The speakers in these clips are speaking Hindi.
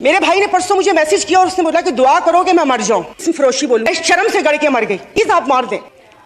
मेरे भाई ने परसों मुझे मैसेज किया और उसने बोला कि दुआ करो कि मैं मर जाऊं। फरोशी बोलूं, शर्म से गड़ के मर गई। इस आप मार दें,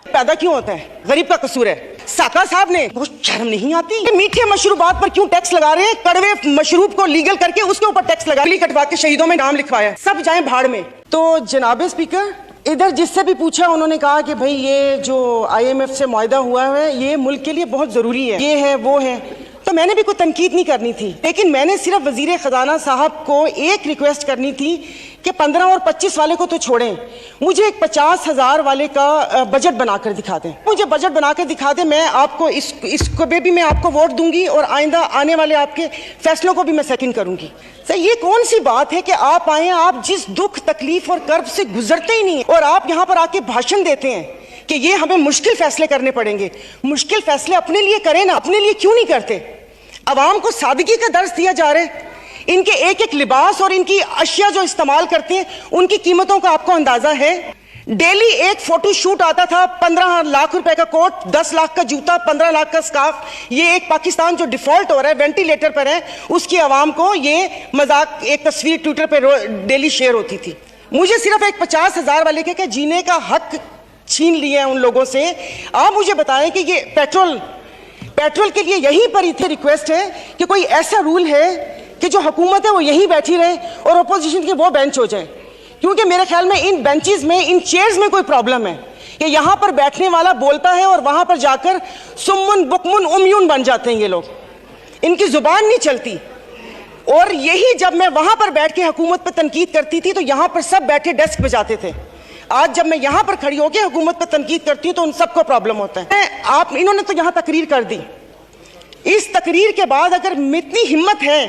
पैदा क्यों होता है? गरीब का कसूर है। साका साहब ने बहुत शर्म नहीं आती? मीठे मशरूबात पर क्यों टैक्स लगा रहे हैं? कड़वे मशरूब को लीगल करके उसके ऊपर टैक्स लगा, कटवा के शहीदों में नाम लिखवाया। सब जाए भाड़ में। तो जनाब स्पीकर, इधर जिससे भी पूछा उन्होंने कहा कि भाई ये जो IMF से मुआहदा हुआ है ये मुल्क के लिए बहुत जरूरी है, ये है वो है। तो मैंने भी कोई तनकीद नहीं करनी थी, लेकिन मैंने सिर्फ वजीर खजाना साहब को एक रिक्वेस्ट करनी थी कि 15 और 25 वाले को तो छोड़ें, मुझे एक 50,000 वाले का बजट बनाकर दिखा दें। मुझे बजट बनाकर दिखा दें, मैं आपको इसको भी मैं आपको वोट दूंगी और आइंदा आने वाले आपके फैसलों को भी मैं सेकंड करूंगी। सर ये कौन सी बात है कि आप आए, आप जिस दुख तकलीफ और कर्ब से गुजरते ही नहीं और आप यहाँ पर आके भाषण देते हैं कि ये हमें मुश्किल फैसले करने पड़ेंगे। मुश्किल फैसले अपने लिए करें ना, अपने लिए क्यों नहीं करते? अवाम को सादगी का दर्स दिया जा रहा है। इनके एक एक लिबास और इनकी अशिया जो इस्तेमाल करते हैं उनकी कीमतों का आपको अंदाजा है? डेली एक फोटो शूट आता था, 15 लाख रुपए का कोट, 10 लाख का जूता, 15 लाख का स्कार्फ। ये एक पाकिस्तान जो डिफॉल्ट हो रहा है, वेंटिलेटर पर है, उसकी आवाम को ये मजाक एक तस्वीर ट्विटर पर डेली शेयर होती थी। मुझे सिर्फ एक 50,000 वाले के जीने का हक छीन लिए हैं उन लोगों से। आप मुझे बताएं कि ये पेट्रोल के लिए यहीं पर इतनी रिक्वेस्ट है कि कोई ऐसा रूल है कि जो हुकूमत है वो यहीं बैठी रहे और अपोजिशन के वो बेंच हो जाए, क्योंकि मेरे ख्याल में इन बेंचेस में, इन चेयर्स में कोई प्रॉब्लम है कि यहाँ पर बैठने वाला बोलता है और वहां पर जाकर सुम्मुन बुकमुन उम्यून बन जाते हैं ये लोग, इनकी जुबान नहीं चलती। और यही जब मैं वहां पर बैठ के हुकूमत पर तनकीद करती थी तो यहाँ पर सब बैठे डेस्क पे जाते थे। आज जब मैं यहाँ पर खड़ी होकर हुकूमत पर तनकीद करती हूँ तो उन सबको प्रॉब्लम होता है। इन्होंने तो यहाँ तकरीर कर दी, इस तकरीर के बाद अगर इतनी हिम्मत है,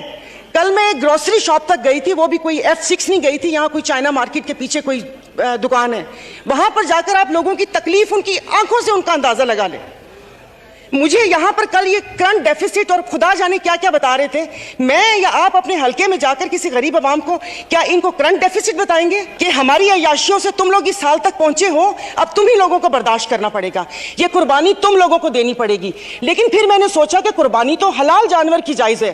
कल मैं एक ग्रोसरी शॉप तक गई थी, वो भी कोई F6 नहीं गई थी, यहाँ कोई चाइना मार्केट के पीछे कोई दुकान है, वहां पर जाकर आप लोगों की तकलीफ, उनकी आंखों से उनका अंदाजा लगा लें। मुझे यहाँ पर कल ये करंट डेफिसिट और खुदा जाने क्या क्या बता रहे थे, मैं या आप अपने हलके में जाकर किसी गरीब आवाम को क्या इनको करंट डेफिसिट बताएंगे कि हमारी अय्याशियों से तुम लोग इस साल तक पहुंचे हो, अब तुम ही लोगों को बर्दाश्त करना पड़ेगा, ये कुर्बानी तुम लोगों को देनी पड़ेगी। लेकिन फिर मैंने सोचा कि कुर्बानी तो हलाल जानवर की जायज है,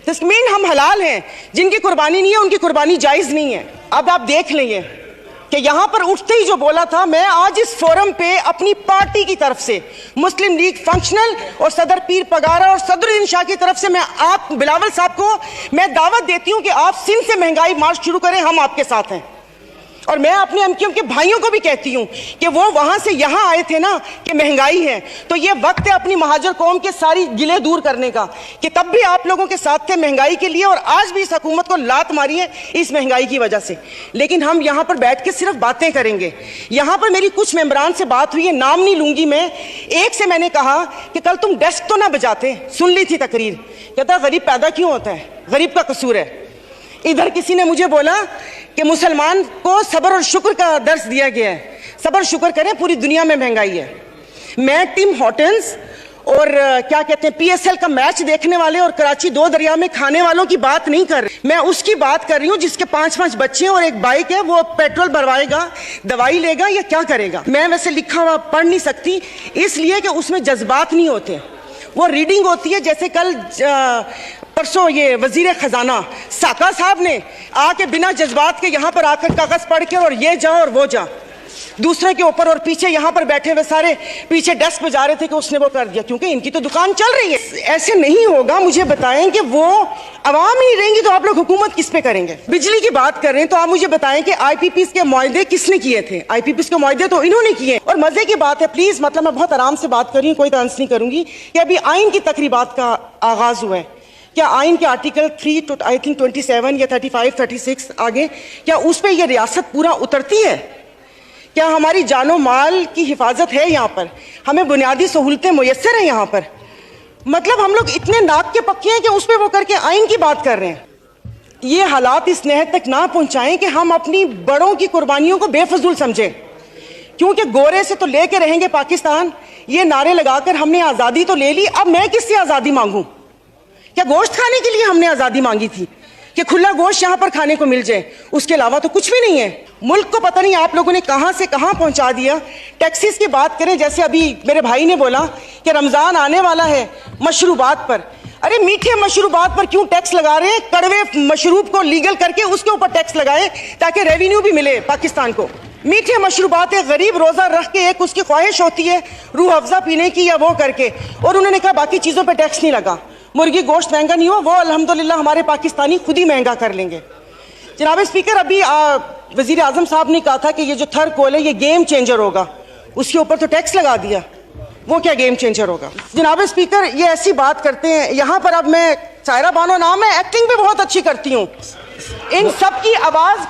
दिस मीन हम हलाल हैं, जिनकी कुर्बानी नहीं है उनकी कुर्बानी जायज नहीं है। अब आप देख लेंगे कि यहां पर उठते ही जो बोला था, मैं आज इस फोरम पे अपनी पार्टी की तरफ से, मुस्लिम लीग फंक्शनल और सदर पीर पगारा और सदरुद्दीन शाह की तरफ से मैं आप बिलावल साहब को मैं दावत देती हूं कि आप सिंध से महंगाई मार्च शुरू करें, हम आपके साथ हैं। और मैं अपने एमक्यूएम के भाइयों को भी कहती हूं कि वो वहां से यहां आए थे ना कि महंगाई है, तो ये वक्त है अपनी महाजर कौम के सारी गिले दूर करने का कि तब भी आप लोगों के साथ थे महंगाई के लिए और आज भी इस हुकूमत को लात मारी है इस महंगाई की वजह से। लेकिन हम यहां पर बैठ के सिर्फ बातें करेंगे। यहां पर मेरी कुछ मेंबरान से बात हुई है, नाम नहीं लूंगी मैं, एक से मैंने कहा कि कल तुम डेस्क तो ना बजाते, सुन ली थी तकरीर, कहता गरीब पैदा क्यों होता है, गरीब का कसूर है। इधर किसी ने मुझे बोला कि मुसलमान को सब्र और शुक्र का दर्स दिया गया है, सब्र शुक्र करें, पूरी दुनिया में महंगाई है। मैं टिम हॉर्टन्स और क्या कहते हैं PSL का मैच देखने वाले और कराची 2 दरिया में खाने वालों की बात नहीं कर रही, मैं उसकी बात कर रही हूँ जिसके 5-5 बच्चे और एक बाइक है, वो पेट्रोल भरवाएगा, दवाई लेगा या क्या करेगा। मैं वैसे लिखा हुआ पढ़ नहीं सकती इसलिए कि उसमें जज्बात नहीं होते, वो रीडिंग होती है। जैसे कल परसों ये वजीर खजाना साका साहब ने आके बिना जज्बात के यहाँ पर आकर कागज पढ़ के और ये जा और वो जा दूसरे के ऊपर, और पीछे यहाँ पर बैठे हुए सारे पीछे डेस्क पे जा रहे थे कि उसने वो कर दिया, क्योंकि इनकी तो दुकान चल रही है। ऐसे नहीं होगा। मुझे बताएं कि वो अवाम ही रहेंगी तो आप लोग हुकूमत किस पे करेंगे? बिजली की बात कर रहे हैं तो आप मुझे बताएं कि IPPs के मुआहदे किसने किए थे? IPPs के मुआहदे तो इन्होंने किए। और मजे की बात है, प्लीज, मतलब मैं बहुत आराम से बात कर रही हूँ, कोई तंज नहीं करूंगी, कि अभी आइन की तकरीबात का आगाज हुआ है। क्या आइन के आर्टिकल 3 to I think 27 या 35, 36 आगे, क्या उस पर यह रियासत पूरा उतरती है? क्या हमारी जानो माल की हिफाजत है? यहाँ पर हमें बुनियादी सहूलतें मुयस्सर हैं यहाँ पर? मतलब हम लोग इतने नाक के पक्के हैं कि उस पर वो करके आइन की बात कर रहे हैं। ये हालात इस नहर तक ना पहुंचाएं कि हम अपनी बड़ों की कुर्बानियों को बेफजूल समझें, क्योंकि गोरे से तो लेके रहेंगे पाकिस्तान, ये नारे लगाकर हमने आज़ादी तो ले ली, अब मैं किससे आज़ादी मांगूं? क्या गोश्त खाने के लिए हमने आज़ादी मांगी थी कि खुला गोश्त यहाँ पर खाने को मिल जाए? उसके अलावा तो कुछ भी नहीं है। मुल्क को पता नहीं आप लोगों ने कहाँ से कहाँ पहुँचा दिया। टैक्सीज की बात करें, जैसे अभी मेरे भाई ने बोला कि रमज़ान आने वाला है, मशरूबात पर अरे मीठे मशरूबात पर क्यों टैक्स लगा रहे हैं? कड़वे मशरूब को लीगल करके उसके ऊपर टैक्स लगाएं ताकि रेवेन्यू भी मिले पाकिस्तान को। मीठे मशरूबात एक गरीब रोजा रख के एक उसकी ख्वाहिश होती है रूह अफ़ज़ा पीने की या वो करके, और उन्होंने कहा बाकी चीज़ों पे टैक्स नहीं लगा। मुर्गी गोश्त महंगा नहीं हो, वो अल्हम्दुलिल्लाह हमारे पाकिस्तानी खुद ही महंगा कर लेंगे। जनाब स्पीकर, अभी वज़ीर आज़म साहब ने कहा था कि ये जो थर कोल है ये गेम चेंजर होगा, उसके ऊपर तो टैक्स लगा दिया, वो क्या गेम चेंजर होगा? जनाब स्पीकर, ये ऐसी बात करते हैं यहाँ पर। अब मैं सायरा बानो नाम है, एक्टिंग भी बहुत अच्छी करती हूँ। इन सब की आवाज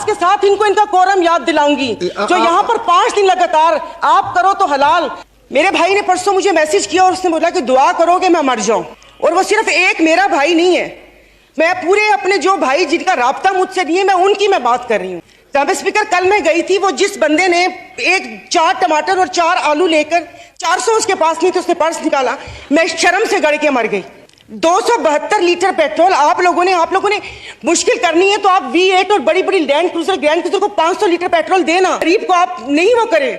के साथ इनको इनका कोरम याद दिलाऊंगी। जो यहाँ पर 5 दिन लगातार आप करो तो हलाल। मेरे भाई ने परसों मुझे मैसेज किया और उसने बोला कि दुआ करोगे मैं मर जाऊं। और वो सिर्फ एक मेरा भाई नहीं है, मैं पूरे अपने जो भाई जिनका राब्ता मुझसे नहीं है, मैं उनकी मैं बात कर रही हूँ। जनाब स्पीकर, कल मैं गई थी, वो जिस बंदे ने 4 टमाटर और 4 आलू लेकर 400 उसके पास नहीं थे, उसने पर्स निकाला, मैं शर्म से गड़ के मर गई। 272 लीटर पेट्रोल आप लोगों ने मुश्किल करनी है तो आप V8 और बड़ी बड़ी ग्रैंड क्रूजर को 500 लीटर पेट्रोल देना। गरीब को आप नहीं वो करें।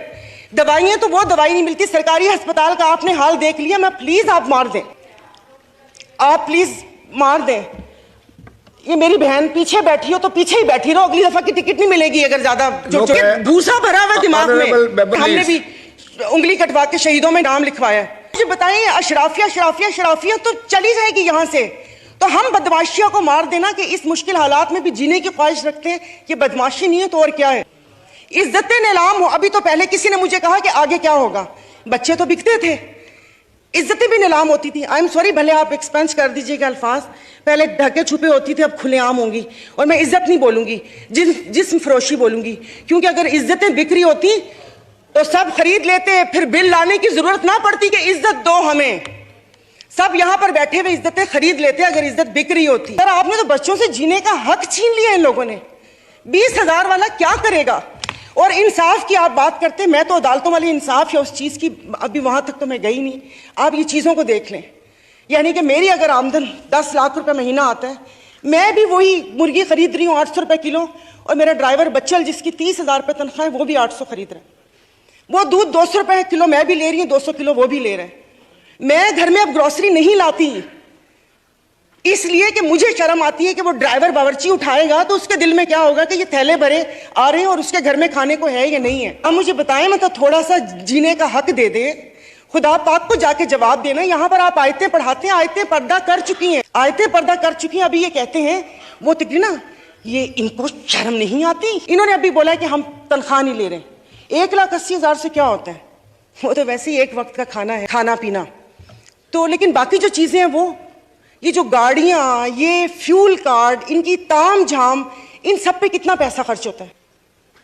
दवाइयां तो वो दवाई नहीं मिलती। सरकारी अस्पताल का आपने हाल देख लिया। मैं प्लीज आप मार दें, आप प्लीज मार दें। ये मेरी बहन पीछे बैठी हो तो पीछे ही बैठी रहो, अगली दफा की टिकट नहीं मिलेगी अगर ज्यादा भूसा भरा हुआ दिमाग में। हमने भी उंगली कटवा के शहीदों में नाम लिखवाया। मुझे बताइए, अशराफिया तो चली जाएगी यहाँ से, तो हम बदमाशिया को मार देना कि इस मुश्किल हालात में भी जीने की ख्वाहिश रखते हैं, ये बदमाशी नहीं है तो और क्या है? इज्जतें नीलाम हो। अभी तो पहले किसी ने मुझे कहा कि आगे क्या होगा, बच्चे तो बिकते थे, इज्जतें भी नीलाम होती थी। आई एम सॉरी, भले आप एक्सपेंस कर दीजिएगा अल्फाज, पहले ढके छुपे होती थी, अब खुलेआम होंगी। और मैं इज्जत नहीं बोलूंगी, जिस्म फरोशी बोलूंगी, क्योंकि अगर इज्जतें बिक्री होती तो सब खरीद लेते, फिर बिल लाने की जरूरत ना पड़ती कि इज्जत दो हमें। सब यहां पर बैठे हुए इज्जतें खरीद लेते अगर इज्जत बिक रही होती। सर, आपने तो बच्चों से जीने का हक छीन लिया इन लोगों ने। 20,000 वाला क्या करेगा? और इंसाफ की आप बात करते हैं, मैं तो अदालतों वाली इंसाफ या उस चीज की अभी वहां तक तो मैं गई नहीं। आप ये चीजों को देख लें, यानी कि मेरी अगर आमदन 10 लाख रुपए महीना आता है, मैं भी वही मुर्गी खरीद रही हूँ 800 रुपए किलो, और मेरा ड्राइवर बच्चल जिसकी 30,000 रुपए तनख्वाह है वो भी 800 खरीद रहा है। वो दूध 200 रुपए किलो मैं भी ले रही हूँ, 200 किलो वो भी ले रहे हैं। मैं घर में अब ग्रोसरी नहीं लाती इसलिए कि मुझे शर्म आती है कि वो ड्राइवर बावर्ची उठाएगा तो उसके दिल में क्या होगा कि ये थैले भरे आ रहे हैं और उसके घर में खाने को है या नहीं है। अब मुझे बताएं, मतलब थोड़ा सा जीने का हक दे दे, खुदा पाक को जाके जवाब देना। यहाँ पर आप आयतें पढ़ाते हैं, आयतें पर्दा कर चुकी हैं, अभी ये कहते हैं वो तो ना, ये इनको शर्म नहीं आती। इन्होंने अभी बोला कि हम तनख्वाह नहीं ले रहे। 1,80,000 से क्या होता है? वो तो वैसे ही एक वक्त का खाना है, खाना पीना तो। लेकिन बाकी जो चीजें हैं वो, ये जो गाड़ियां, ये फ्यूल कार्ड, इनकी ताम झाम, इन सब पे कितना पैसा खर्च होता है।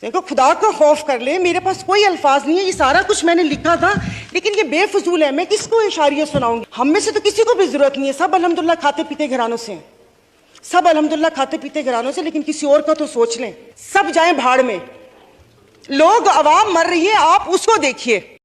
देखो, खुदा का खौफ कर ले, मेरे पास कोई अल्फाज नहीं है। ये सारा कुछ मैंने लिखा था लेकिन ये बेफजूल है, मैं किसको इशारियां सुनाऊंगी? हम में से तो किसी को भी जरूरत नहीं है, सब अल्हम्दुलिल्लाह खाते पीते घरानों से हैं, सब अल्हम्दुलिल्लाह खाते पीते घरानों से। लेकिन किसी और का तो सोच लें, सब जाएं भाड़ में। लोग, आवाम मर रही है, आप उसको देखिए।